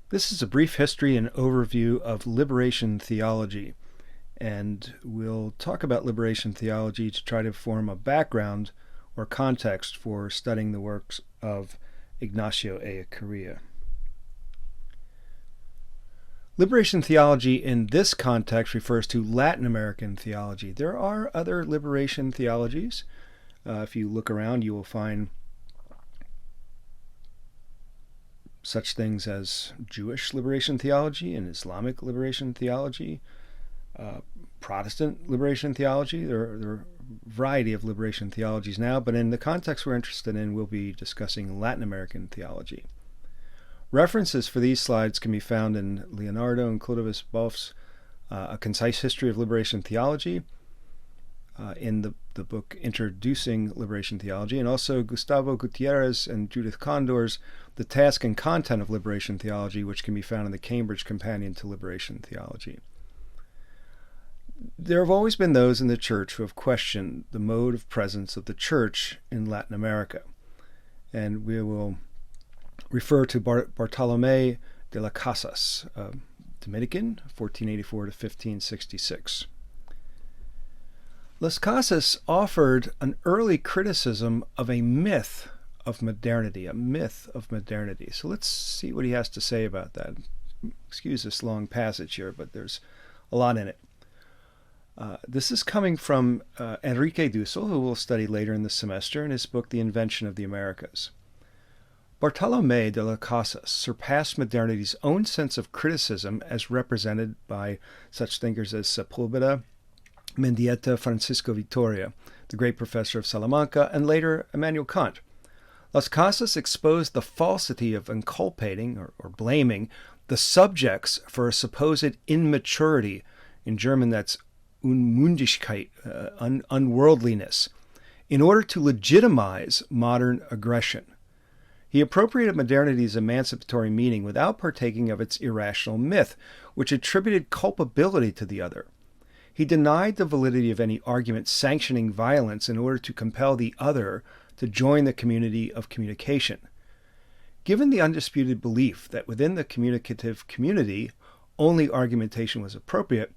This is a brief history and overview of liberation theology, and we'll talk about liberation theology to try to form a background or context for studying the works of Ignacio Ellacuría. Liberation theology in this context refers to Latin American theology. There are other liberation theologies. If you look around, you will find such things as Jewish liberation theology and Islamic liberation theology, Protestant liberation theology. There are a variety of liberation theologies now, but in the context we're interested in, we'll be discussing Latin American theology. References for these slides can be found in Leonardo and Clodovis Boff's A Concise History of Liberation Theology, in the book Introducing Liberation Theology, and also Gustavo Gutiérrez and Judith Condor's The Task and Content of Liberation Theology, which can be found in the Cambridge Companion to Liberation Theology. There have always been those in the Church who have questioned the mode of presence of the Church in Latin America, and we will refer to Bartolomé de las Casas, Dominican, 1484 to 1566. Las Casas offered an early criticism of a myth of modernity, So let's see what he has to say about that. Excuse this long passage here, but there's a lot in it. This is coming from Enrique Dussel, who we'll study later in the semester, in his book, The Invention of the Americas. Bartolomé de las Casas surpassed modernity's own sense of criticism as represented by such thinkers as Sepúlveda, Mendieta, Francisco Vitoria, the great professor of Salamanca, and later Immanuel Kant. Las Casas exposed the falsity of inculpating or blaming the subjects for a supposed immaturity. In German, that's Unmündigkeit, unworldliness, in order to legitimize modern aggression. He appropriated modernity's emancipatory meaning without partaking of its irrational myth, which attributed culpability to the other. He denied the validity of any argument sanctioning violence in order to compel the other to join the community of communication. Given the undisputed belief that within the communicative community only argumentation was appropriate,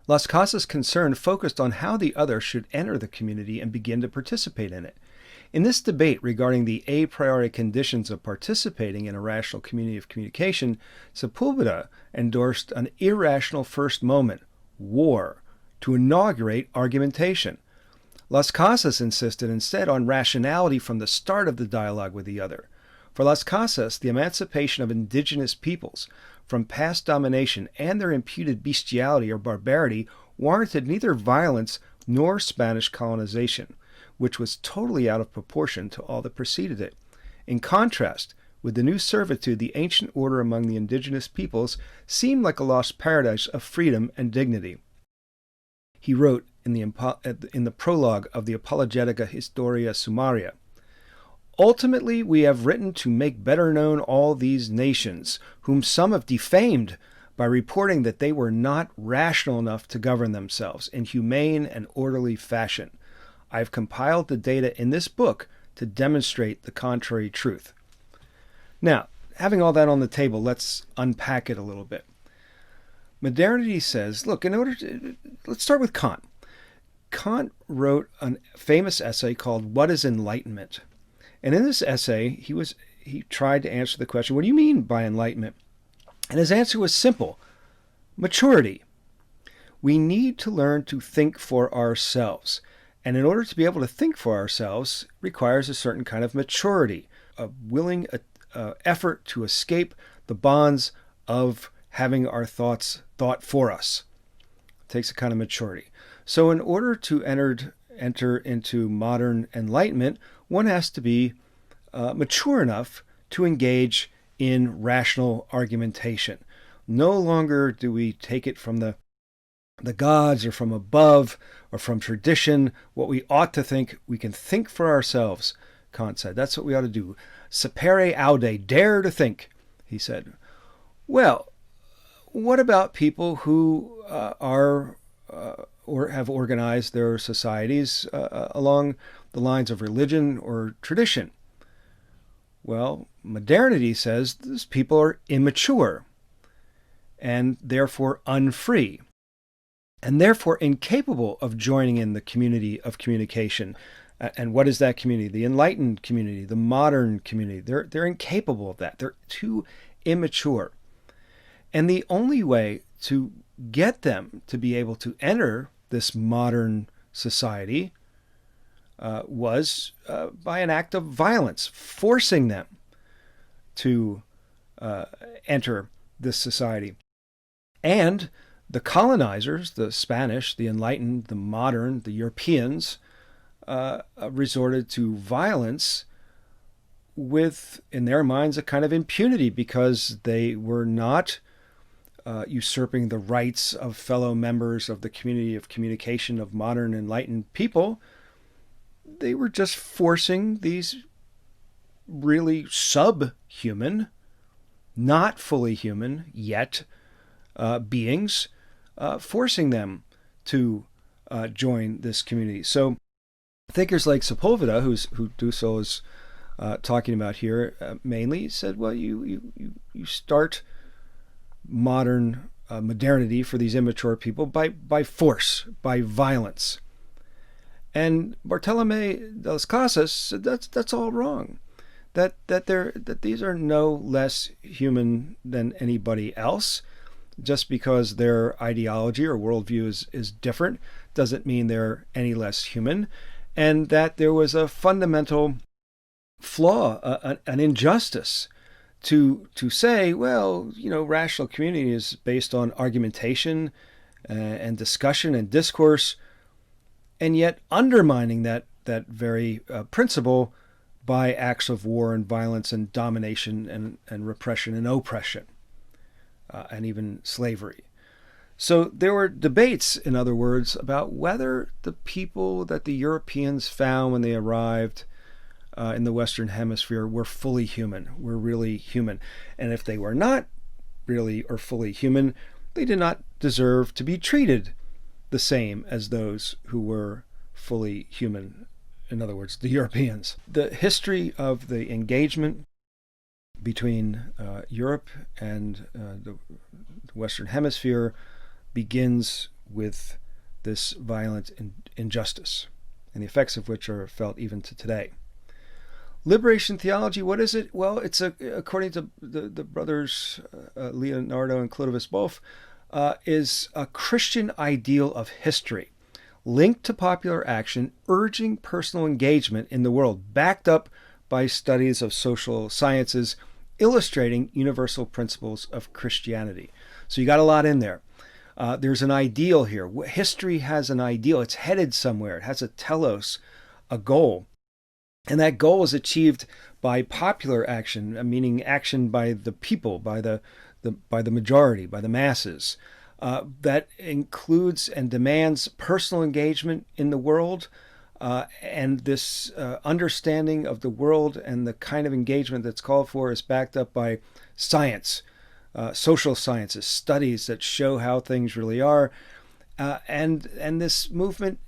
Las Casas' concern focused on how the other should enter the community and begin to participate in it. In this debate regarding the a priori conditions of participating in a rational community of communication, Sepúlveda endorsed an irrational first moment, war, to inaugurate argumentation. Las Casas insisted instead on rationality from the start of the dialogue with the other. For Las Casas, the emancipation of indigenous peoples from past domination and their imputed bestiality or barbarity warranted neither violence nor Spanish colonization, which was totally out of proportion to all that preceded it. In contrast, with the new servitude, the ancient order among the indigenous peoples seemed like a lost paradise of freedom and dignity. He wrote in the prologue of the Apologetica Historia Summaria, "Ultimately we have written to make better known all these nations, whom some have defamed by reporting that they were not rational enough to govern themselves in humane and orderly fashion. I have compiled the data in this book to demonstrate the contrary truth." Now, having all that on the table, let's unpack it a little bit. Modernity says, look, let's start with Kant. Kant wrote a famous essay called What is Enlightenment? And in this essay, he tried to answer the question, what do you mean by enlightenment? And his answer was simple: maturity. We need to learn to think for ourselves. And in order to be able to think for ourselves requires a certain kind of maturity, a willing effort to escape the bonds of having our thoughts thought for us. It takes a kind of maturity. So in order to enter into modern enlightenment, one has to be mature enough to engage in rational argumentation. No longer do we take it from the gods or from above or from tradition, what we ought to think. We can think for ourselves, Kant said. That's what we ought to do. Sapere aude, dare to think, he said. Well, what about people who are or have organized their societies along the lines of religion or tradition? Well, modernity says these people are immature and therefore unfree and therefore incapable of joining in the community of communication. And what is that community? The enlightened community, the modern community. They're incapable of that. They're too immature. And the only way to get them to be able to enter this modern society was by an act of violence, forcing them to enter this society. And the colonizers, the Spanish, the enlightened, the modern, the Europeans, resorted to violence with, in their minds, a kind of impunity because they were not usurping the rights of fellow members of the community of communication of modern enlightened people. They were just forcing these really subhuman, not fully human yet beings, forcing them to join this community. So thinkers like Sepulveda, who Dussel is talking about here mainly, said, well, you start modernity for these immature people by force, by violence. And Bartolomé de las Casas said that's all wrong. That these are no less human than anybody else. Just because their ideology or worldview is different doesn't mean they're any less human. And that there was a fundamental flaw, an injustice to say, well, rational community is based on argumentation and discussion and discourse, and yet undermining that very principle by acts of war and violence and domination and repression and oppression, and even slavery. So there were debates, in other words, about whether the people that the Europeans found when they arrived in the Western Hemisphere were fully human, were really human. And if they were not really or fully human, they did not deserve to be treated the same as those who were fully human, in other words, the Europeans. The history of the engagement between Europe and the Western Hemisphere begins with this violent injustice, and the effects of which are felt even to today. Liberation theology, what is it? Well, it's according to the brothers Leonardo and Clodovis Boff, is a Christian ideal of history, linked to popular action, urging personal engagement in the world, backed up by studies of social sciences, illustrating universal principles of Christianity. So you got a lot in there. There's an ideal here. History has an ideal. It's headed somewhere. It has a telos, a goal. And that goal is achieved by popular action, meaning action by the people, by the majority, by the masses. That includes and demands personal engagement in the world, and this understanding of the world and the kind of engagement that's called for is backed up by science, social sciences, studies that show how things really are. And this movement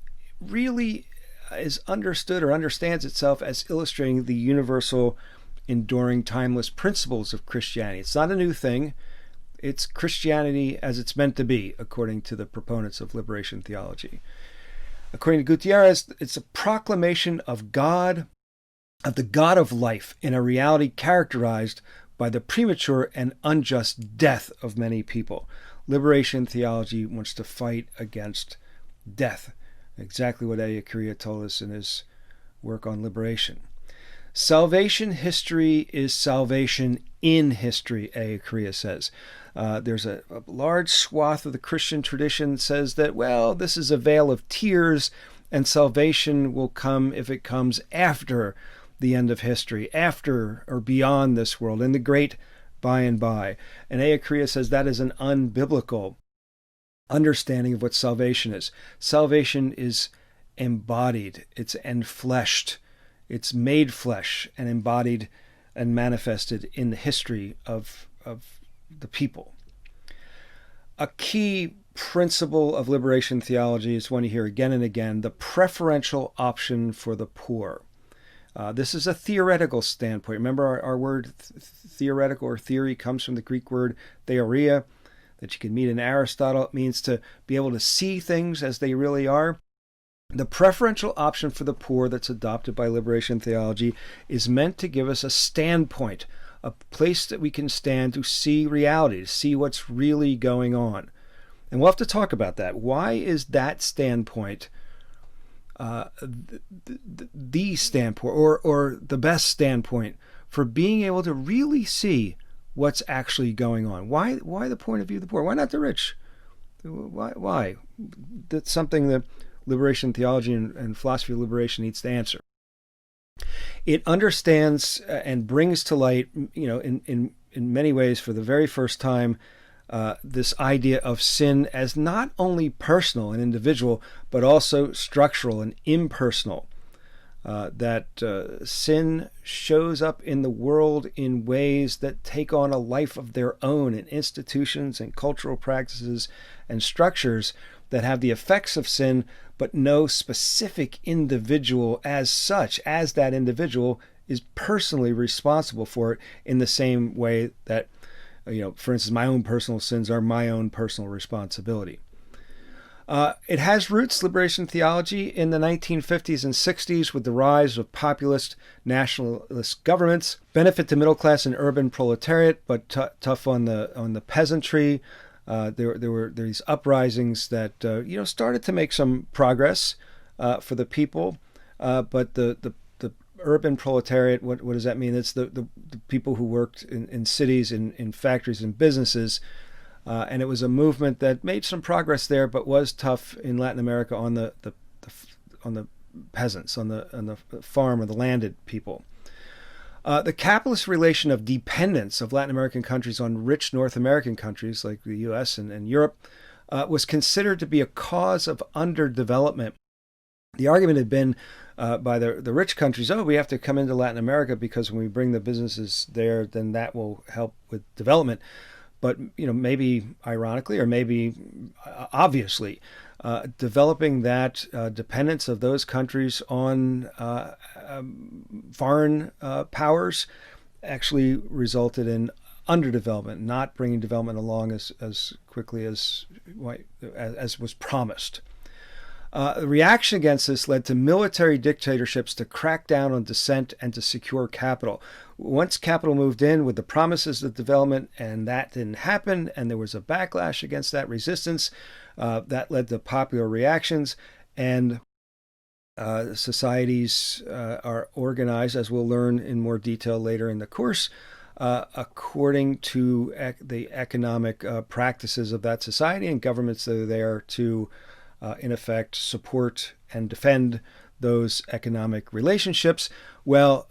really is understood or understands itself as illustrating the universal, enduring, timeless principles of Christianity. It's not a new thing. It's Christianity as it's meant to be, according to the proponents of liberation theology. According to Gutiérrez, it's a proclamation of God, of the God of life, in a reality characterized by the premature and unjust death of many people. Liberation theology wants to fight against death. Exactly what Ellacuría told us in his work on liberation. Salvation history is salvation in history, Ellacuría says. There's a large swath of the Christian tradition that says that, well, this is a vale of tears, and salvation will come if it comes after the end of history, after or beyond this world, in the great by and by. And Ellacuría says that is an unbiblical understanding of what salvation is. Salvation is embodied, it's enfleshed, it's made flesh and embodied and manifested in the history of the people. A key principle of liberation theology is one you hear again and again, the preferential option for the poor. This is a theoretical standpoint. Remember, our word theoretical or theory comes from the Greek word theoria, that you can meet in Aristotle. It means to be able to see things as they really are. The preferential option for the poor that's adopted by liberation theology is meant to give us a standpoint, a place that we can stand to see reality, to see what's really going on. And we'll have to talk about that. Why is that standpoint the standpoint or the best standpoint for being able to really see what's actually going on? Why the point of view of the poor? Why not the rich? Why? That's something that liberation theology and philosophy of liberation needs to answer. It understands and brings to light, in many ways for the very first time, this idea of sin as not only personal and individual, but also structural and impersonal. That sin shows up in the world in ways that take on a life of their own in institutions and cultural practices and structures that have the effects of sin, but no specific individual as such, as that individual is personally responsible for it in the same way that, for instance, my own personal sins are my own personal responsibility. It has roots, liberation theology, in the 1950s and 60s with the rise of populist nationalist governments, benefit to middle class and urban proletariat, but tough on the peasantry. There were these uprisings that started to make some progress for the people, but the urban proletariat, what does that mean? It's the people who worked in cities, in factories and businesses. And it was a movement that made some progress there, but was tough in Latin America on the peasants, on the farm or the landed people. The capitalist relation of dependence of Latin American countries on rich North American countries like the U.S. and Europe was considered to be a cause of underdevelopment. The argument had been by the rich countries, we have to come into Latin America because when we bring the businesses there, then that will help with development. But maybe ironically, or maybe obviously, developing that dependence of those countries on foreign powers actually resulted in underdevelopment, not bringing development along as quickly as was promised. The reaction against this led to military dictatorships to crack down on dissent and to secure capital. Once capital moved in with the promises of development, and that didn't happen, and there was a backlash against that resistance, that led to popular reactions, and societies are organized, as we'll learn in more detail later in the course, according to the economic practices of that society, and governments that are there to in effect, support and defend those economic relationships. Well,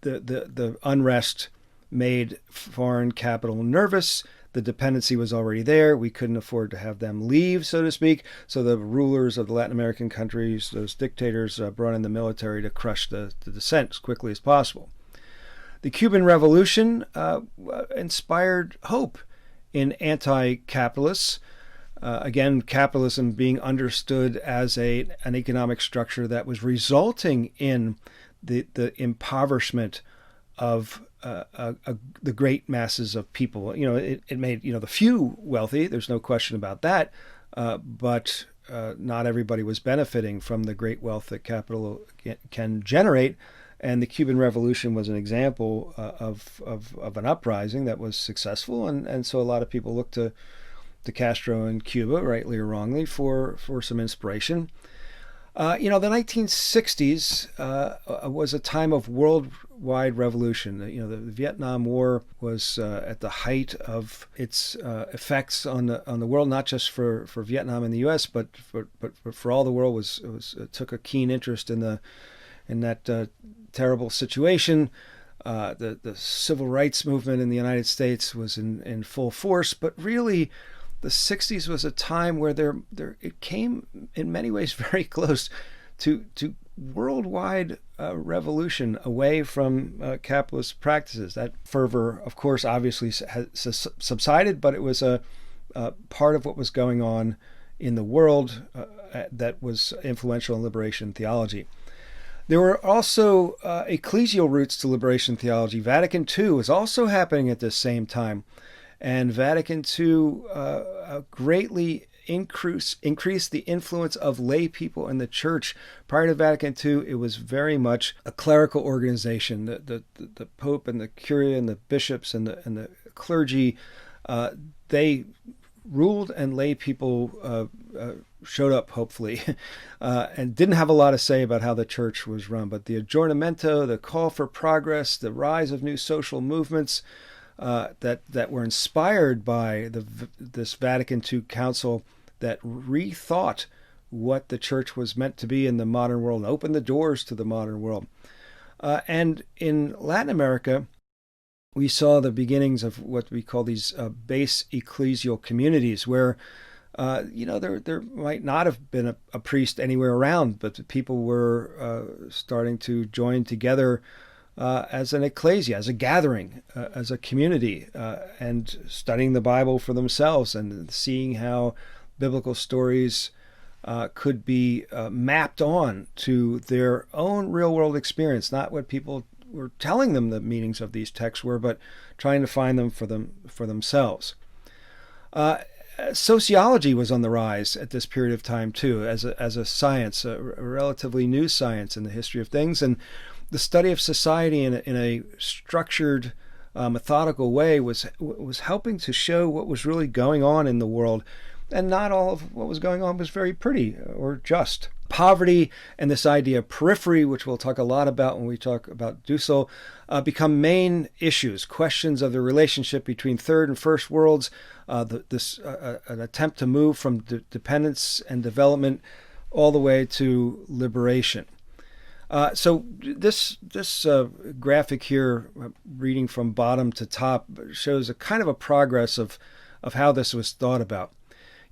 the unrest made foreign capital nervous. The dependency was already there. We couldn't afford to have them leave, so to speak. So the rulers of the Latin American countries, those dictators, brought in the military to crush the dissent as quickly as possible. The Cuban Revolution inspired hope in anti-capitalists. Again, capitalism being understood as an economic structure that was resulting in the impoverishment of the great masses of people. It made the few wealthy. There's no question about that. But not everybody was benefiting from the great wealth that capital can generate. And the Cuban Revolution was an example of an uprising that was successful, and so a lot of people looked to Castro in Cuba, rightly or wrongly, for some inspiration. The 1960s was a time of worldwide revolution. The Vietnam War was at the height of its effects on the world, not just for Vietnam and the U.S., but for all the world. Took a keen interest in that terrible situation. The civil rights movement in the United States was in full force, but really, the 60s was a time where it came in many ways very close to worldwide revolution away from capitalist practices. That fervor, of course, obviously has subsided, but it was a part of what was going on in the world that was influential in liberation theology. There were also ecclesial roots to liberation theology. Vatican II was also happening at this same time, and Vatican II greatly increased the influence of lay people in the church. Prior to Vatican II, it was very much a clerical organization. The Pope and the Curia and the bishops and the clergy, they ruled, and lay people showed up, hopefully, and didn't have a lot to say about how the church was run. But the aggiornamento, the call for progress, the rise of new social movements that were inspired by this Vatican II Council that rethought what the church was meant to be in the modern world and opened the doors to the modern world. And in Latin America, we saw the beginnings of what we call these base ecclesial communities, where there might not have been a priest anywhere around, but people were starting to join together as an ecclesia, as a gathering, as a community, and studying the Bible for themselves and seeing how biblical stories could be mapped on to their own real-world experience, not what people were telling them the meanings of these texts were, but trying to find them for themselves. Sociology was on the rise at this period of time too, as a science, a relatively new science in the history of things, and the study of society in a structured, methodical way was helping to show what was really going on in the world, and not all of what was going on was very pretty or just. Poverty and this idea of periphery, which we'll talk a lot about when we talk about Dussel, become main issues, questions of the relationship between third and first worlds, an attempt to move from dependence and development all the way to liberation. So this graphic here, reading from bottom to top, shows a kind of a progress of how this was thought about.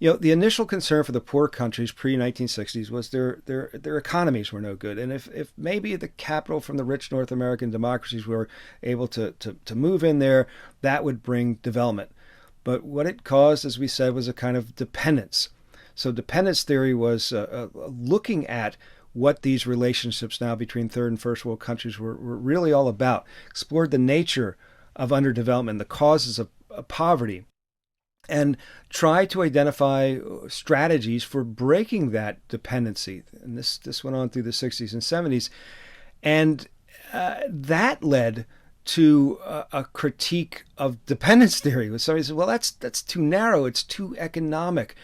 The initial concern for the poor countries pre-1960s was their economies were no good. And if maybe the capital from the rich North American democracies were able to move in there, that would bring development. But what it caused, as we said, was a kind of dependence. So dependence theory was looking at what these relationships now between third and first world countries were really all about, explored the nature of underdevelopment, the causes of poverty, and try to identify strategies for breaking that dependency. And this went on through the 60s and 70s. And that led to a critique of dependence theory. Somebody said, well, that's too narrow. It's too economic.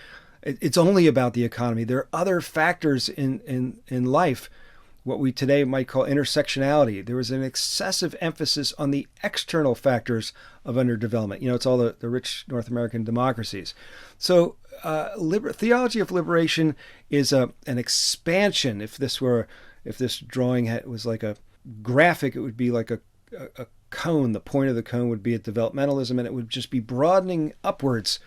It's only about the economy. There are other factors in life, what we today might call intersectionality. There was an excessive emphasis on the external factors of underdevelopment. It's all the rich North American democracies. So theology of liberation is an expansion. If this drawing was like a graphic, it would be like a cone. The point of the cone would be at developmentalism, and it would just be broadening upwards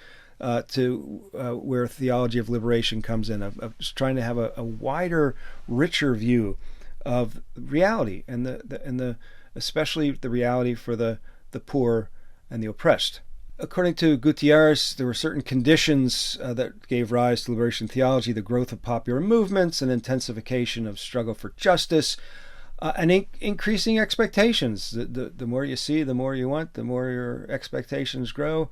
to where theology of liberation comes in, of just trying to have a wider, richer view of reality, and the especially the reality for the poor and the oppressed. According to Gutiérrez, there were certain conditions that gave rise to liberation theology: the growth of popular movements, an intensification of struggle for justice, and increasing expectations. The more you see, the more you want, the more your expectations grow.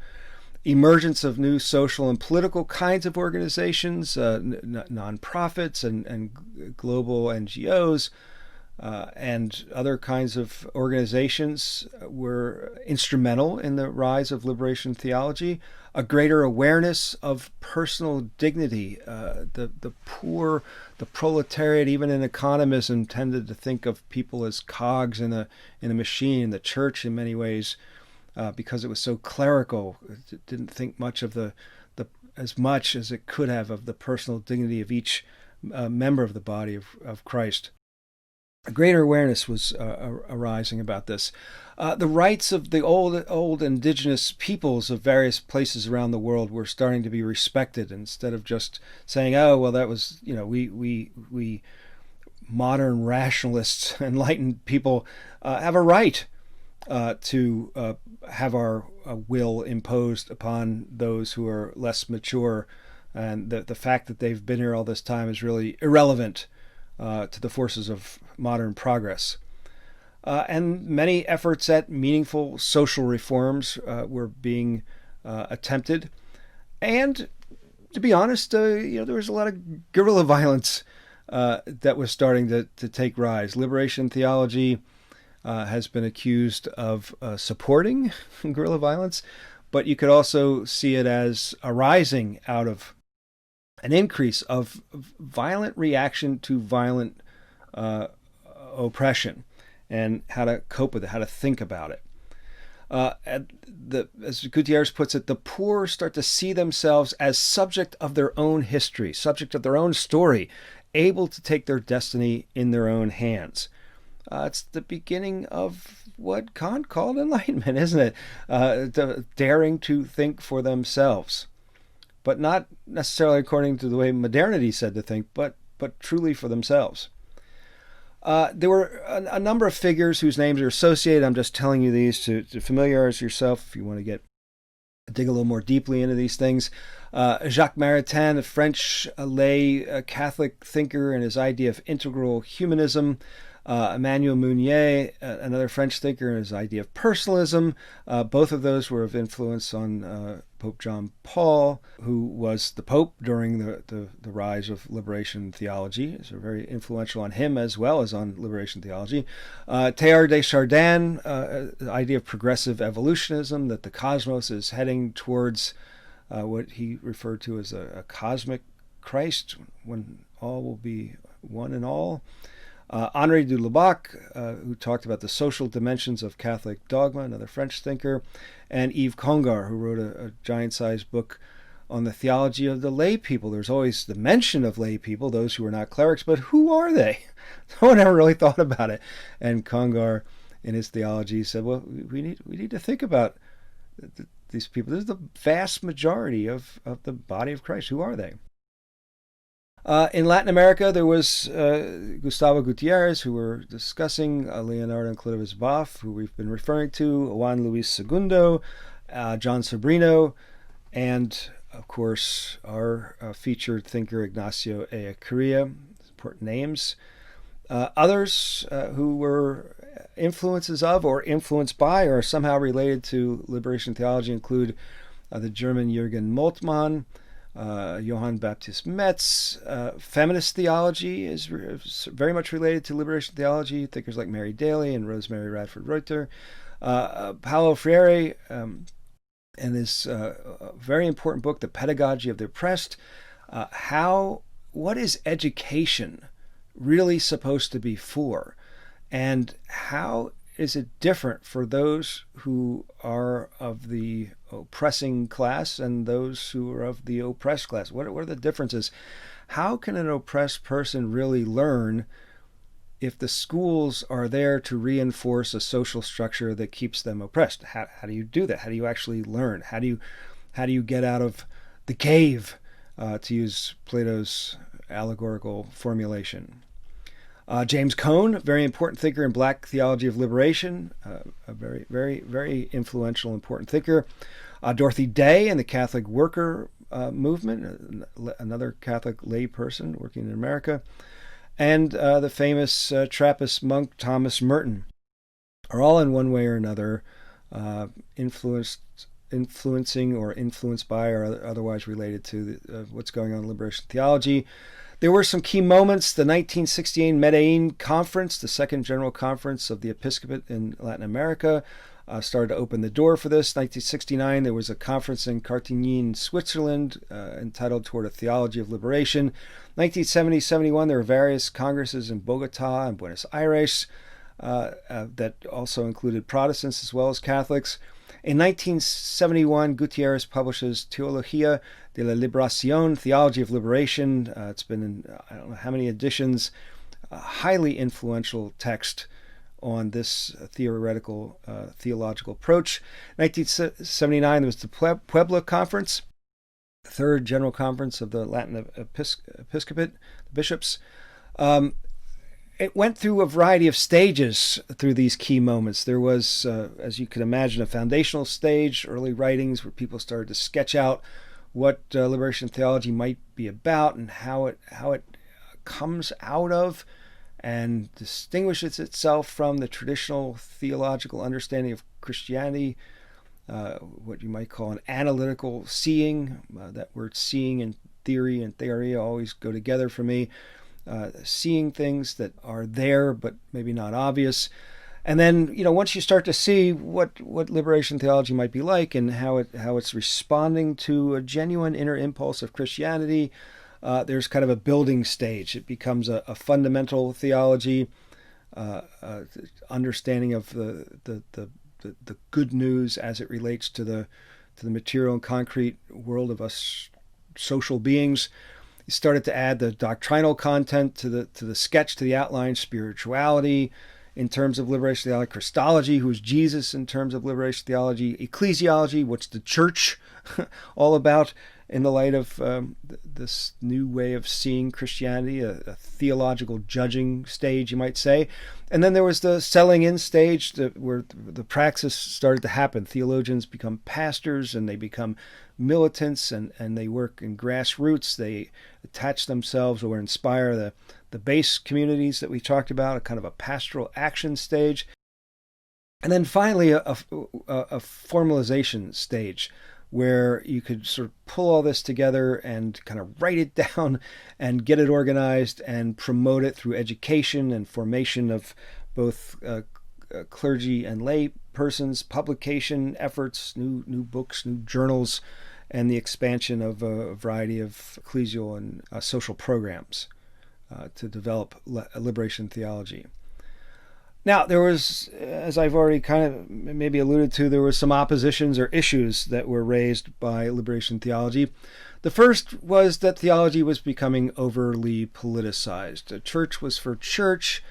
Emergence of new social and political kinds of organizations, nonprofits and global NGOs, and other kinds of organizations were instrumental in the rise of liberation theology. A greater awareness of personal dignity. The poor, the proletariat, even in economism, tended to think of people as cogs in a machine. The church, in many ways, because it was so clerical, it didn't think much of as much as it could have of the personal dignity of each member of the body of Christ. A greater awareness was arising about this. The rights of the old indigenous peoples of various places around the world were starting to be respected, instead of just saying, "Oh, well, that was we modern rationalists, enlightened people have a right to have our will imposed upon those who are less mature, and the fact that they've been here all this time is really irrelevant. to the forces of modern progress. And many efforts at meaningful social reforms were being attempted. And to be honest, there was a lot of guerrilla violence that was starting to take rise. Liberation theology has been accused of supporting guerrilla violence, but you could also see it as arising out of an increase of violent reaction to violent oppression, and how to cope with it, how to think about it. As Gutiérrez puts it, the poor start to see themselves as subject of their own history, subject of their own story, able to take their destiny in their own hands. It's the beginning of what Kant called enlightenment, isn't it? Daring to think for themselves, but not necessarily according to the way modernity said to think, but truly for themselves. There were a number of figures whose names are associated. I'm just telling you these to familiarize yourself if you want to dig a little more deeply into these things. Jacques Maritain, a French lay Catholic thinker, and his idea of integral humanism. Emmanuel Mounier, another French thinker, and his idea of personalism. Both of those were of influence on Pope John Paul, who was the Pope during the rise of liberation theology. So very influential on him as well as on liberation theology. Teilhard de Chardin, the idea of progressive evolutionism, that the cosmos is heading towards what he referred to as a cosmic Christ, when all will be one and all. Henri de Lubac, who talked about the social dimensions of Catholic dogma, another French thinker, and Yves Congar, who wrote a giant-sized book on the theology of the lay people. There's always the mention of lay people, those who are not clerics, but who are they? No one ever really thought about it. And Congar, in his theology, said, well, we need to think about these people. This is the vast majority of the body of Christ. Who are they? In Latin America, there was Gustavo Gutiérrez, who we're discussing, Leonardo and Clovis Boff, who we've been referring to, Juan Luis II, John Sobrino, and, of course, our featured thinker, Ignacio Ellacuría. Important names. Others who were influences of or influenced by or somehow related to liberation theology include the German Jürgen Moltmann, Johann Baptist Metz. Feminist theology is very much related to liberation theology. Thinkers like Mary Daly and Rosemary Radford Reuter. Paulo Freire and his very important book, The Pedagogy of the Oppressed. What is education really supposed to be for? And how is it different for those who are of the oppressing class and those who are of the oppressed class? What are the differences? How can an oppressed person really learn if the schools are there to reinforce a social structure that keeps them oppressed? How do you do that? How do you actually learn? How do you get out of the cave, to use Plato's allegorical formulation? James Cone, very important thinker in Black theology of liberation, a very, very, very influential, important thinker. Dorothy Day and the Catholic worker movement, another Catholic lay person working in America. And the famous Trappist monk Thomas Merton are all in one way or another influencing or influenced by or otherwise related to what's going on in liberation theology. There were some key moments. The 1968 Medellin Conference, the second general conference of the episcopate in Latin America, started to open the door for this. 1969, there was a conference in Cartigny, Switzerland, entitled Toward a Theology of Liberation. 1970-71, there were various congresses in Bogota and Buenos Aires that also included Protestants as well as Catholics. In 1971, Gutiérrez publishes Teología de la Liberación, Theology of Liberation. It's been in I don't know how many editions. A highly influential text on this theological approach. 1979, there was the Puebla Conference, the third general conference of the Latin Episcopate, the bishops. It went through a variety of stages through these key moments. There was, as you can imagine, a foundational stage, early writings where people started to sketch out what liberation theology might be about and how it comes out of and distinguishes itself from the traditional theological understanding of Christianity, what you might call an analytical seeing. That word seeing and theory always go together for me. Seeing things that are there but maybe not obvious. And then, once you start to see what liberation theology might be like and how it's responding to a genuine inner impulse of Christianity, there's kind of a building stage. It becomes a fundamental theology, understanding of the good news as it relates to the material and concrete world of us social beings. You started to add the doctrinal content to the sketch, to the outline, spirituality in terms of liberation theology, Christology, who's Jesus in terms of liberation theology, ecclesiology, what's the church all about in the light of this new way of seeing Christianity, a theological judging stage, you might say. And then there was the selling in stage where the praxis started to happen. Theologians become pastors and they become militants and they work in grassroots. They attach themselves or inspire the base communities that we talked about, a kind of a pastoral action stage. And then finally a formalization stage where you could sort of pull all this together and kind of write it down and get it organized and promote it through education and formation of both clergy and lay persons, publication efforts, new books, new journals, and the expansion of a variety of ecclesial and social programs to develop liberation theology. Now, there was, as I've already kind of maybe alluded to, there were some oppositions or issues that were raised by liberation theology. The first was that theology was becoming overly politicized. The church was for church,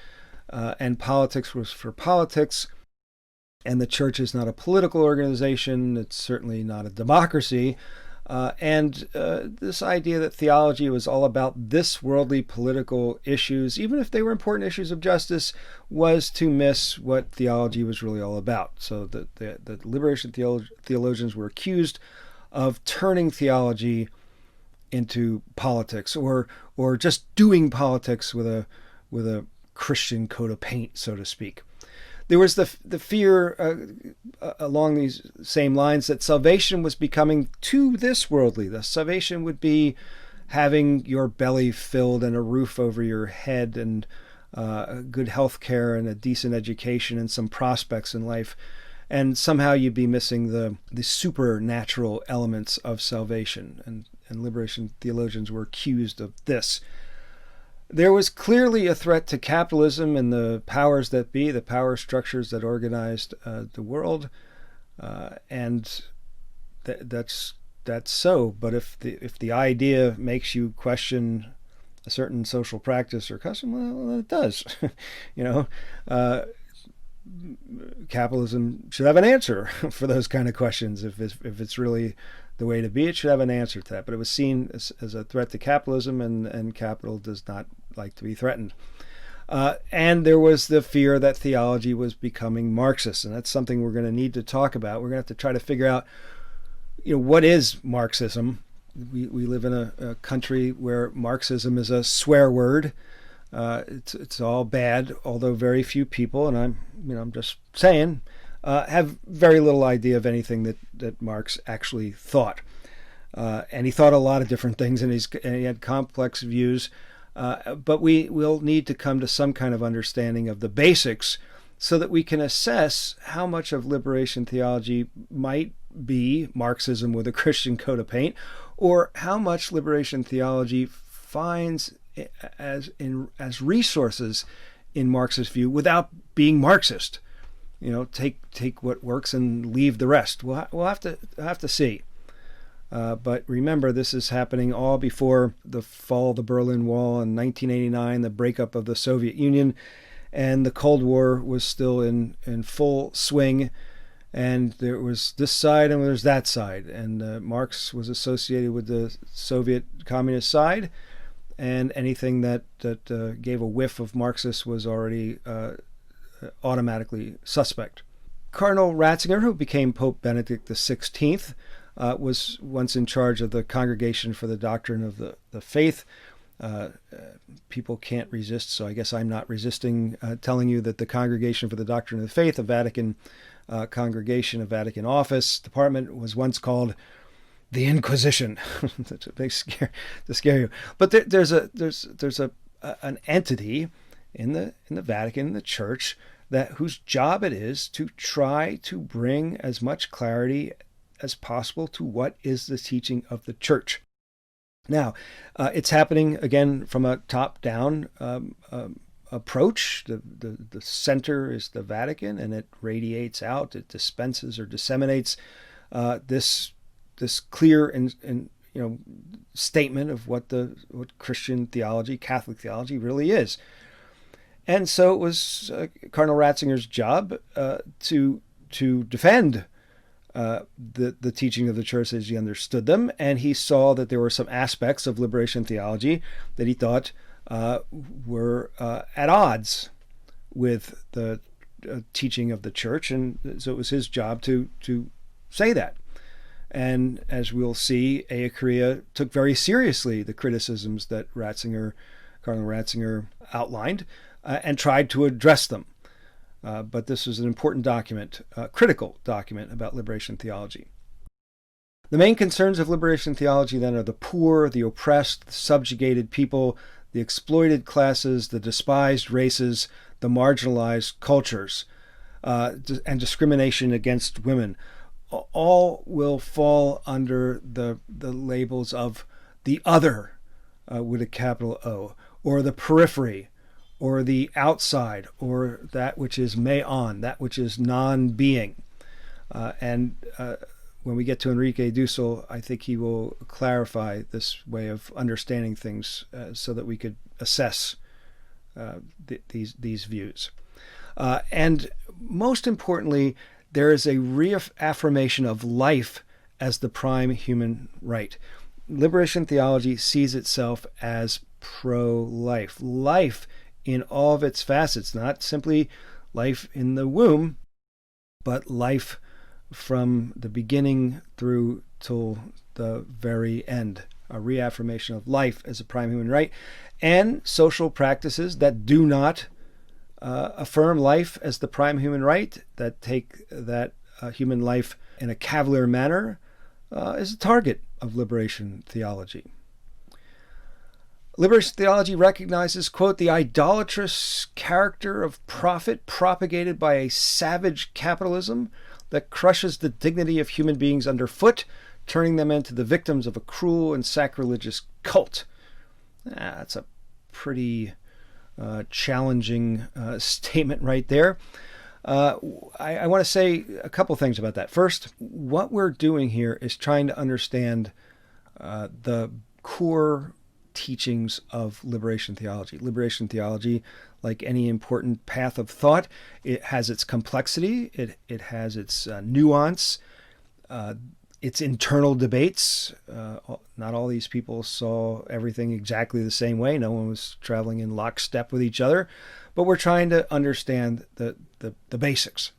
and politics was for politics. And the church is not a political organization. It's certainly not a democracy. And this idea that theology was all about this worldly political issues, even if they were important issues of justice, was to miss what theology was really all about. So the liberation theologians were accused of turning theology into politics, or just doing politics with a Christian coat of paint, so to speak. There was the fear along these same lines that salvation was becoming too this worldly. The salvation would be having your belly filled and a roof over your head and good health care and a decent education and some prospects in life. And somehow you'd be missing the supernatural elements of salvation. And liberation theologians were accused of this. There was clearly a threat to capitalism and the powers that be, the power structures that organized the world, and that's so. But if the idea makes you question a certain social practice or custom, well, it does. Capitalism should have an answer for those kind of questions. If it's really the way to be, it should have an answer to that. But it was seen as a threat to capitalism, and capital does not like to be threatened. And there was the fear that theology was becoming Marxist, and that's something we're going to need to talk about. We're going to have to try to figure out, what is Marxism? We live in a country where Marxism is a swear word. It's all bad, although very few people, and I'm just saying, have very little idea of anything that Marx actually thought. And he thought a lot of different things, and he had complex views. But we will need to come to some kind of understanding of the basics so that we can assess how much of liberation theology might be Marxism with a Christian coat of paint, or how much liberation theology finds as resources in Marxist view without being Marxist. Take what works and leave the rest. We'll have to see. But remember, this is happening all before the fall of the Berlin Wall in 1989, the breakup of the Soviet Union, and the Cold War was still in full swing. And there was this side and there's that side. And Marx was associated with the Soviet communist side, and anything that gave a whiff of Marxist was already automatically suspect. Cardinal Ratzinger, who became Pope Benedict XVI, was once in charge of the Congregation for the Doctrine of the Faith, People can't resist, so I guess I'm not resisting telling you that the Congregation for the Doctrine of the Faith, a Vatican congregation, a Vatican office department, was once called the Inquisition. That's a big scare to scare you. But there's an entity in the Vatican, in the Church, that whose job it is to try to bring as much clarity as possible to what is the teaching of the Church. Now, it's happening again from a top-down approach. The center is the Vatican, and it radiates out. It dispenses or disseminates this clear and statement of what Christian theology, Catholic theology, really is. And so it was Cardinal Ratzinger's job to defend the teaching of the Church as he understood them, and he saw that there were some aspects of liberation theology that he thought were at odds with the teaching of the Church, and so it was his job to say that. And as we'll see, Ellacuría took very seriously the criticisms that Cardinal Ratzinger outlined, and tried to address them. But this was an important document, a critical document about liberation theology. The main concerns of liberation theology then are the poor, the oppressed, the subjugated people, the exploited classes, the despised races, the marginalized cultures, and discrimination against women. All will fall under the labels of the other, with a capital O, or the periphery, or the outside, or that which is meon, that which is non-being. And when we get to Enrique Dussel, I think he will clarify this way of understanding things so that we could assess these views. And most importantly, there is a reaffirmation of life as the prime human right. Liberation theology sees itself as pro-life. Life in all of its facets, not simply life in the womb, but life from the beginning through till the very end. A reaffirmation of life as a prime human right, and social practices that do not affirm life as the prime human right, that take that human life in a cavalier manner, is a target of liberation theology. Liberation theology recognizes, quote, the idolatrous character of profit propagated by a savage capitalism that crushes the dignity of human beings underfoot, turning them into the victims of a cruel and sacrilegious cult. That's a pretty challenging statement right there. I want to say a couple things about that. First, what we're doing here is trying to understand the core teachings of liberation theology. Liberation theology, like any important path of thought, it has its complexity, it has its nuance, its internal debates. Not all these people saw everything exactly the same way. No one was traveling in lockstep with each other. But we're trying to understand the basics.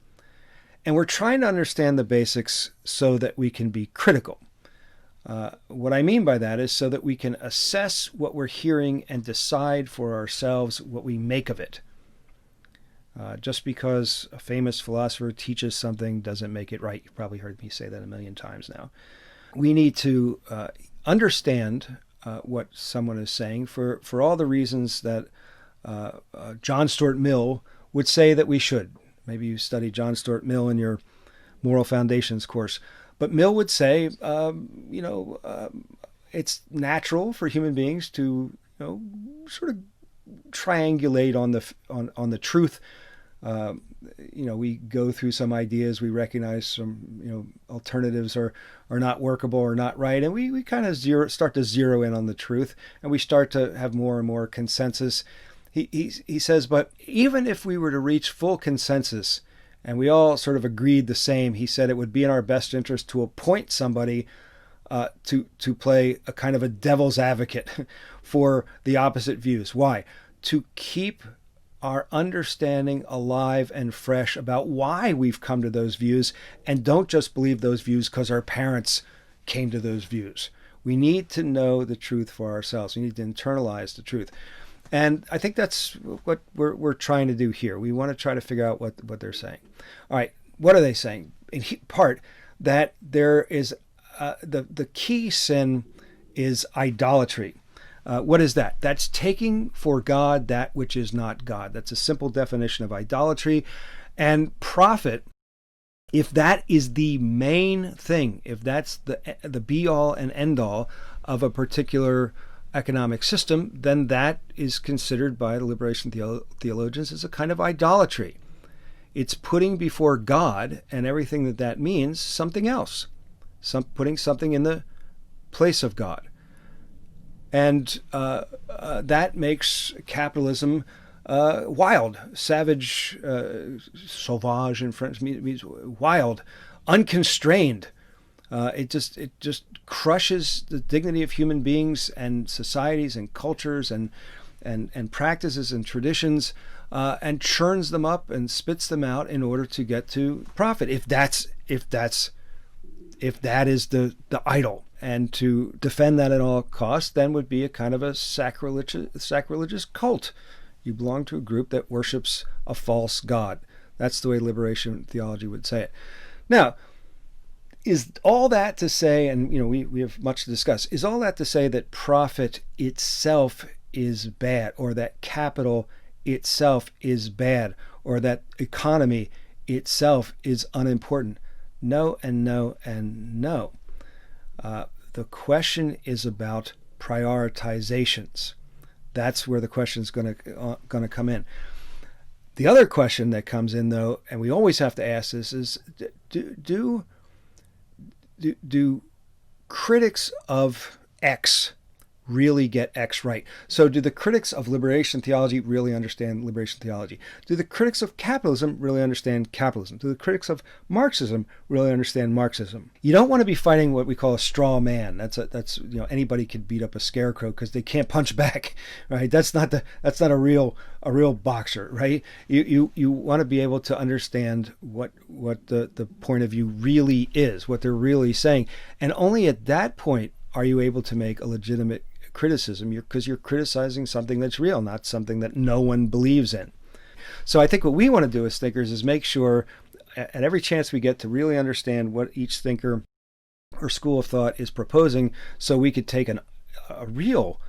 And we're trying to understand the basics so that we can be critical. What I mean by that is so that we can assess what we're hearing and decide for ourselves what we make of it. Just because a famous philosopher teaches something doesn't make it right. You've probably heard me say that a million times now. We need to understand what someone is saying for all the reasons that John Stuart Mill would say that we should. Maybe you studied John Stuart Mill in your Moral Foundations course. But Mill would say, it's natural for human beings to, sort of triangulate on the truth. We go through some ideas, we recognize some, alternatives are not workable or not right, and we kind of start to zero in on the truth, and we start to have more and more consensus. He says, but even if we were to reach full consensus, and we all sort of agreed the same, he said it would be in our best interest to appoint somebody to play a kind of a devil's advocate for the opposite views. Why? To keep our understanding alive and fresh about why we've come to those views, and don't just believe those views because our parents came to those views. We need to know the truth for ourselves. We need to internalize the truth. And I think that's what we're trying to do here. We want to try to figure out what they're saying. All right, what are they saying? In part, that there is the key sin is idolatry. What is that? That's taking for God that which is not God. That's a simple definition of idolatry. And profit, if that is the main thing, if that's the be-all and end-all of a particular economic system, then that is considered by the liberation theologians as a kind of idolatry. It's putting before God and everything that means something else, putting something in the place of God. And that makes capitalism wild, savage, sauvage in French means wild, unconstrained. It just crushes the dignity of human beings and societies and cultures and practices and traditions, and churns them up and spits them out in order to get to profit. If that is the idol. And to defend that at all costs then would be a kind of a sacrilegious cult. You belong to a group that worships a false god. That's the way liberation theology would say it. Now, is all that to say, and we have much to discuss, is all that to say that profit itself is bad, or that capital itself is bad, or that economy itself is unimportant? No and no and no. The question is about prioritizations. That's where the question is going to come in. The other question that comes in, though, and we always have to ask this, is do critics of X really get X right? So do the critics of liberation theology really understand liberation theology? Do the critics of capitalism really understand capitalism? Do the critics of Marxism really understand Marxism? You don't want to be fighting what we call a straw man. That's anybody could beat up a scarecrow because they can't punch back, right? That's not a real boxer, right? You want to be able to understand what the point of view really is, what they're really saying, and only at that point are you able to make a legitimate criticism, because you're criticizing something that's real, not something that no one believes in. So I think what we want to do as thinkers is make sure at every chance we get to really understand what each thinker or school of thought is proposing, so we could take a real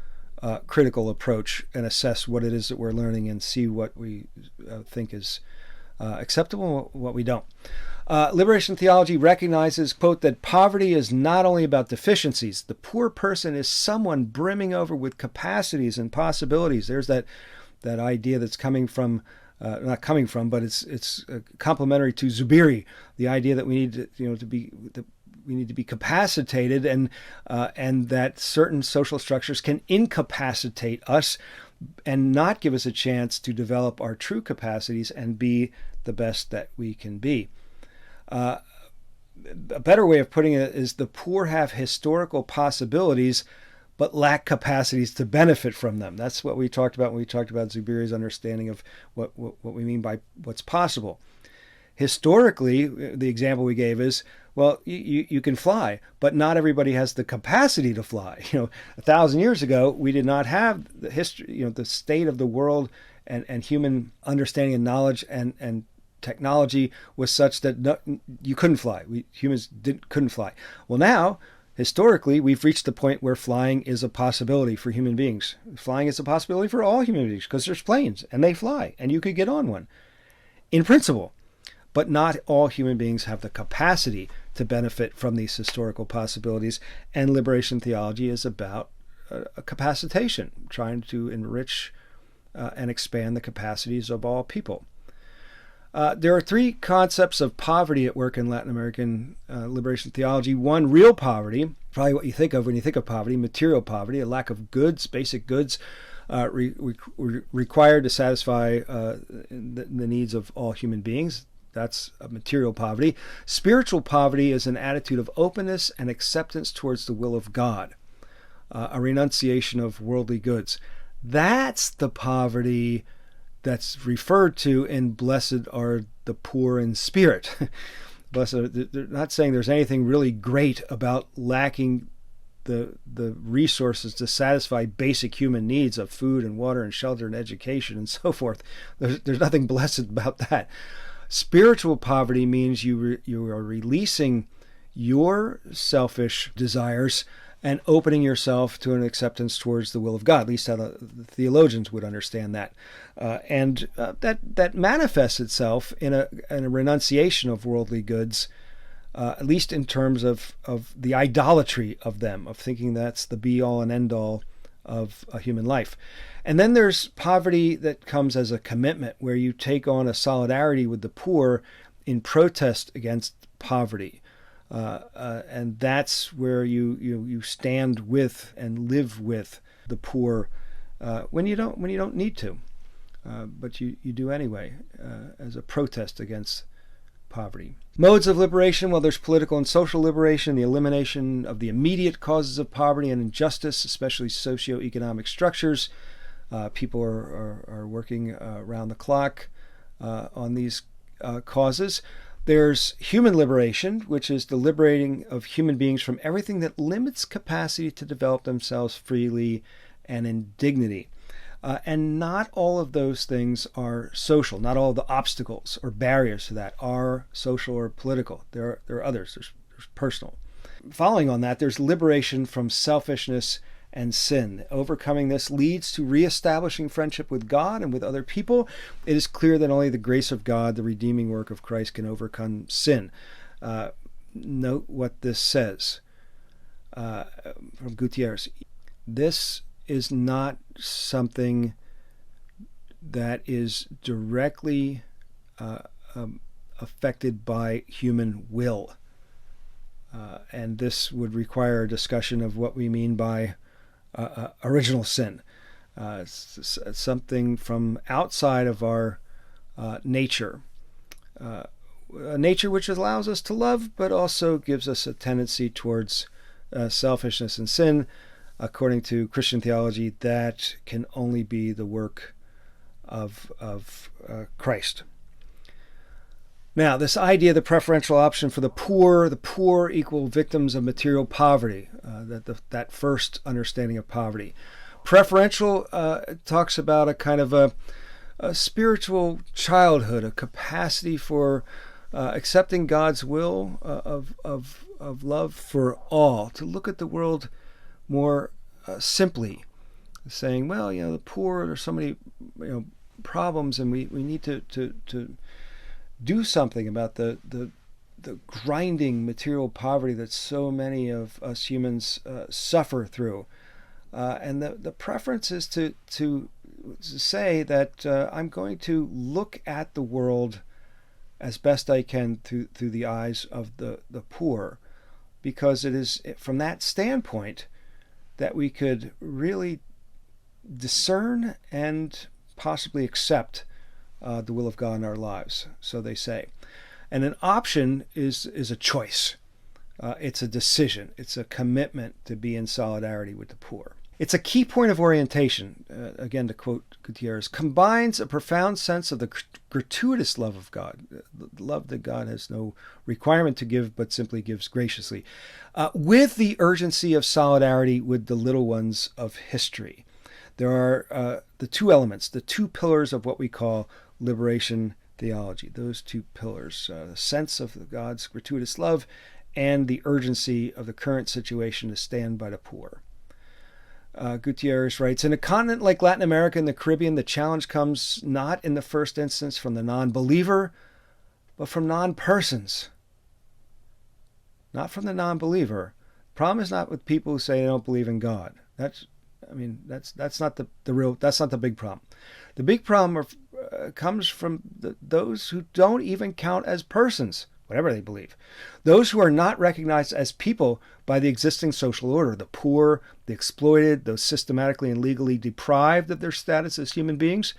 critical approach and assess what it is that we're learning and see what we think is acceptable and what we don't. Liberation theology recognizes, quote, that poverty is not only about deficiencies. The poor person is someone brimming over with capacities and possibilities. There's that idea that's coming from, not coming from, but it's complementary to Zubiri, the idea that we need to be capacitated, and that certain social structures can incapacitate us and not give us a chance to develop our true capacities and be the best that we can be. A better way of putting it is the poor have historical possibilities but lack capacities to benefit from them. That's what we talked about when we talked about Zubiri's understanding of what we mean by what's possible. Historically, the example we gave is, well, you can fly, but not everybody has the capacity to fly. 1,000 years ago, we did not have the history, the state of the world and human understanding and knowledge and technology was such that you couldn't fly. Humans couldn't fly. Well, now, historically, we've reached the point where flying is a possibility for human beings. Flying is a possibility for all human beings because there's planes and they fly and you could get on one in principle. But not all human beings have the capacity to benefit from these historical possibilities. And liberation theology is about a capacitation, trying to enrich and expand the capacities of all people. There are three concepts of poverty at work in Latin American liberation theology. One, real poverty, probably what you think of when you think of poverty, material poverty, a lack of goods, basic goods required to satisfy the needs of all human beings. That's a material poverty. Spiritual poverty is an attitude of openness and acceptance towards the will of God, a renunciation of worldly goods. That's the poverty that's referred to in blessed are the poor in spirit. Blessed, they're not saying there's anything really great about lacking the resources to satisfy basic human needs of food and water and shelter and education and so forth. There's nothing blessed about that. Spiritual poverty means you are releasing your selfish desires and opening yourself to an acceptance towards the will of God. At least how the theologians would understand that. That manifests itself in a renunciation of worldly goods, at least in terms of the idolatry of them, of thinking that's the be-all and end-all of a human life. And then there's poverty that comes as a commitment, where you take on a solidarity with the poor in protest against poverty. And that's where you stand with and live with the poor when you don't need to, but you do anyway, as a protest against poverty. Modes of liberation: well, there's political and social liberation, the elimination of the immediate causes of poverty and injustice, especially socioeconomic structures. People are working around the clock on these causes. There's human liberation, which is the liberating of human beings from everything that limits capacity to develop themselves freely and in dignity. And not all of those things are social. Not all of the obstacles or barriers to that are social or political. There are others. There's personal. Following on that, there's liberation from selfishness and sin. Overcoming this leads to reestablishing friendship with God and with other people. It is clear that only the grace of God, the redeeming work of Christ, can overcome sin. Note what this says from Gutiérrez. This is not something that is directly affected by human will. And this would require a discussion of what we mean by original sin. It's something from outside of our nature. A nature which allows us to love, but also gives us a tendency towards selfishness and sin. According to Christian theology, that can only be the work of Christ. Now, this idea of the preferential option for the poor equal victims of material poverty, that first understanding of poverty. Preferential talks about a kind of a spiritual childhood, a capacity for accepting God's will of love for all, to look at the world more simply, saying, well, the poor, there's so many problems, and we need to do something about the grinding material poverty that so many of us humans suffer through. And the preference is to say that I'm going to look at the world as best I can through the eyes of the poor, because it is from that standpoint that we could really discern and possibly accept the will of God in our lives, so they say. And an option is a choice. It's a decision. It's a commitment to be in solidarity with the poor. It's a key point of orientation, again to quote Gutiérrez, combines a profound sense of the gratuitous love of God, the love that God has no requirement to give but simply gives graciously, with the urgency of solidarity with the little ones of history. There are the two elements, the two pillars of what we call liberation theology, those two pillars, the sense of God's gratuitous love and the urgency of the current situation to stand by the poor. Gutiérrez writes, in a continent like Latin America and the Caribbean, the challenge comes not in the first instance from the non-believer, but from non-persons. Not from the non-believer. The problem is not with people who say they don't believe in God. That's not the big problem. The big problem comes from those who don't even count as persons, whatever they believe. Those who are not recognized as people by the existing social order, the poor, the exploited, those systematically and legally deprived of their status as human beings,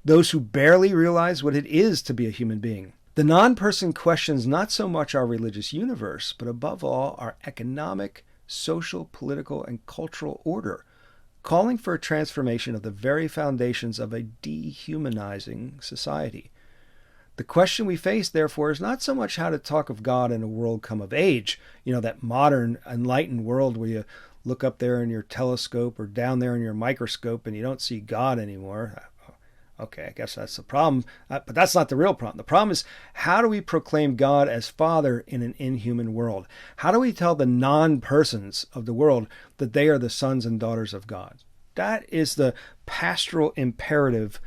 those who barely realize what it is to be a human being. The non-person questions not so much our religious universe, but above all our economic, social, political, and cultural order, calling for a transformation of the very foundations of a dehumanizing society. The question we face, therefore, is not so much how to talk of God in a world come of age, that modern, enlightened world where you look up there in your telescope or down there in your microscope and you don't see God anymore. Okay, I guess that's the problem. But that's not the real problem. The problem is, how do we proclaim God as Father in an inhuman world? How do we tell the non-persons of the world that they are the sons and daughters of God? That is the pastoral imperative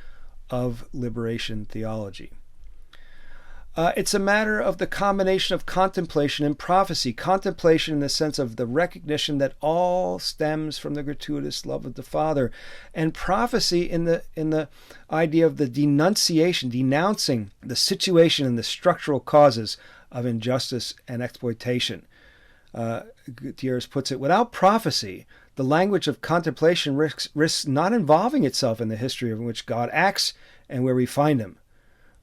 of liberation theology. It's a matter of the combination of contemplation and prophecy. Contemplation in the sense of the recognition that all stems from the gratuitous love of the Father, and prophecy in the idea of the denunciation, denouncing the situation and the structural causes of injustice and exploitation. Gutiérrez puts it, without prophecy, the language of contemplation risks not involving itself in the history in which God acts and where we find him.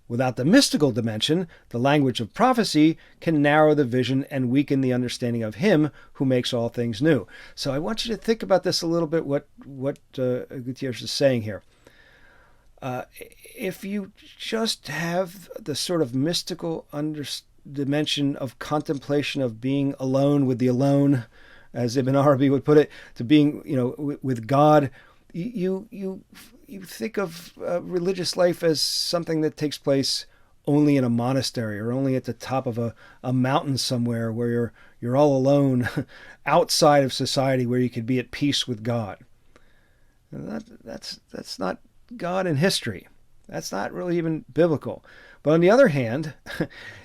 Without the mystical dimension, the language of prophecy can narrow the vision and weaken the understanding of him who makes all things new. So I want you to think about this a little bit, what Gutiérrez is saying here. If you just have the sort of mystical dimension of contemplation, of being alone with the alone, as Ibn Arabi would put it, to being, with God, you think of religious life as something that takes place only in a monastery or only at the top of a mountain somewhere where you're all alone outside of society, where you could be at peace with God. That's not God in history. That's not really even biblical. But on the other hand,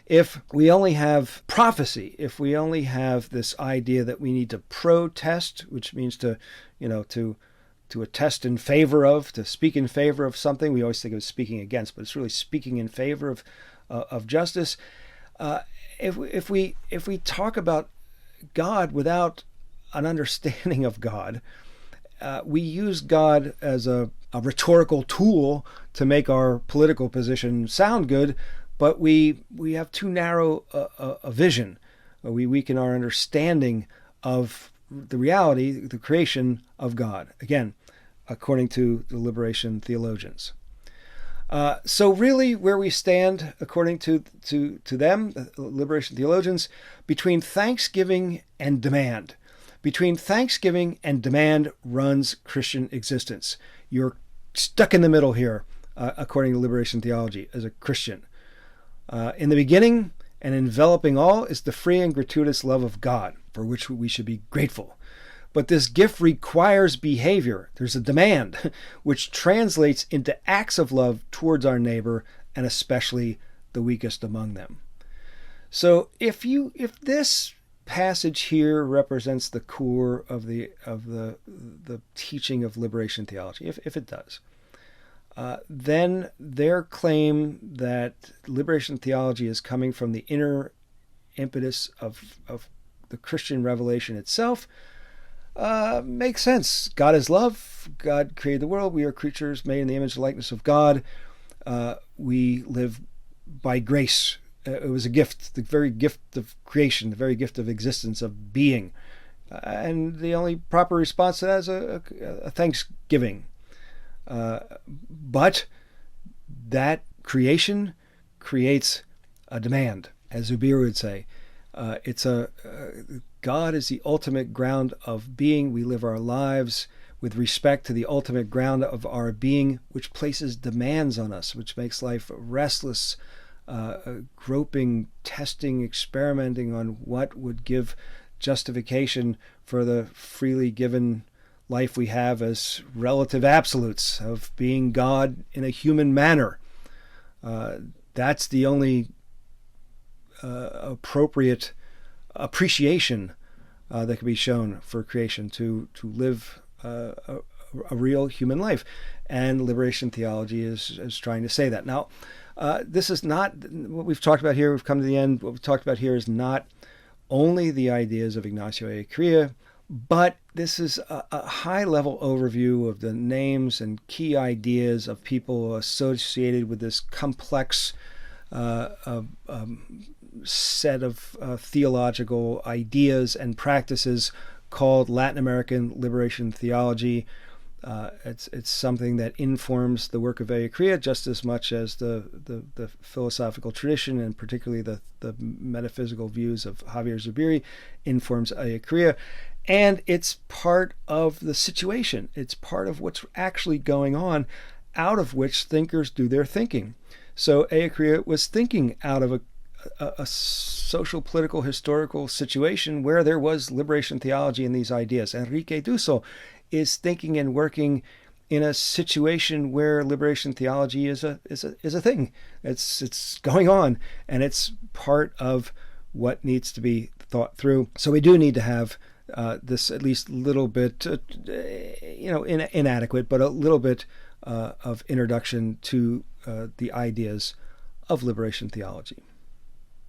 if we only have prophecy, if we only have this idea that we need to protest, which means to attest in favor of, to speak in favor of something. We always think of speaking against, but it's really speaking in favor of justice. If we talk about God without an understanding of God, we use God as a rhetorical tool to make our political position sound good, but we have too narrow a vision. We weaken our understanding of the reality, the creation of God. Again, according to the liberation theologians. So really where we stand, according to them, the liberation theologians, between thanksgiving and demand. Between thanksgiving and demand runs Christian existence. You're stuck in the middle here, according to liberation theology, as a Christian. In the beginning and enveloping all is the free and gratuitous love of God, for which we should be grateful. But this gift requires behavior. There's a demand, which translates into acts of love towards our neighbor, and especially the weakest among them. So if this passage here represents the core of the teaching of liberation theology, if it does, then their claim that liberation theology is coming from the inner impetus of the Christian revelation itself makes sense. God is love. God created the world. We are creatures made in the image and likeness of God. We live by grace. It was a gift, the very gift of creation, the very gift of existence, of being. And the only proper response to that is a thanksgiving. But that creation creates a demand, as Zubir would say. God is the ultimate ground of being. We live our lives with respect to the ultimate ground of our being, which places demands on us, which makes life restless, groping, testing, experimenting on what would give justification for the freely given life we have as relative absolutes of being God in a human manner. That's the only appropriate appreciation that can be shown for creation, to live a real human life. And liberation theology is trying to say that. Now, this is not what we've talked about here. We've come to the end. What we've talked about here is not only the ideas of Ignacio Ellacuría, but this is a high-level overview of the names and key ideas of people associated with this complex set of theological ideas and practices called Latin American liberation theology. It's something that informs the work of Ellacuría just as much as the philosophical tradition, and particularly the metaphysical views of Javier Zubiri informs Ellacuría. And it's part of the situation. It's part of what's actually going on, out of which thinkers do their thinking. So Eakria was thinking out of a social, political, historical situation where there was liberation theology and these ideas. Enrique Dusso is thinking and working in a situation where liberation theology is a thing. It's going on, and it's part of what needs to be thought through. So we do need to have this at least little bit, inadequate, but a little bit of introduction to the ideas of liberation theology.